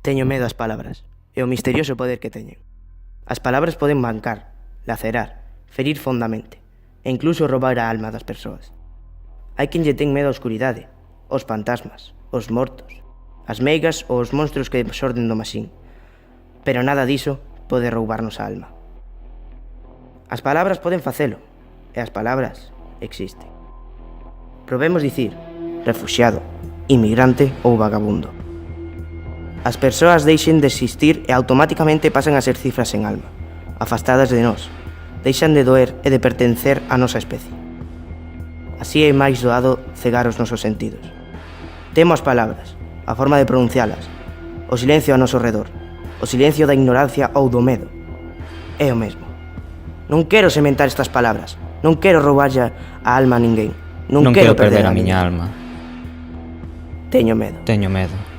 Teño medo ás palabras e o misterioso poder que teñen. As palabras poden mancar, lacerar, ferir fondamente e incluso roubar a alma das persoas. Hai quen lle ten medo á oscuridade, aos fantasmas, aos mortos, as meigas ou os monstros que xorden do maxín. Pero nada diso pode roubarnos a alma. As palabras poden facelo, e as palabras existen. Probemos dicir refuxiado, inmigrante ou vagabundo. As persoas deixen de existir e automáticamente pasan a ser cifras en alma, afastadas de nós, deixan de doer e de pertencer á nosa especie. Así é máis doado cegar os nosos sentidos. Temos as palabras, a forma de pronuncialas, o silencio a noso redor, o silencio da ignorancia ou do medo. É o mesmo. Non quero sementar estas palabras, non quero roubarlle a alma a ninguén, non quero perder a miña alma. Teño medo. Teño medo.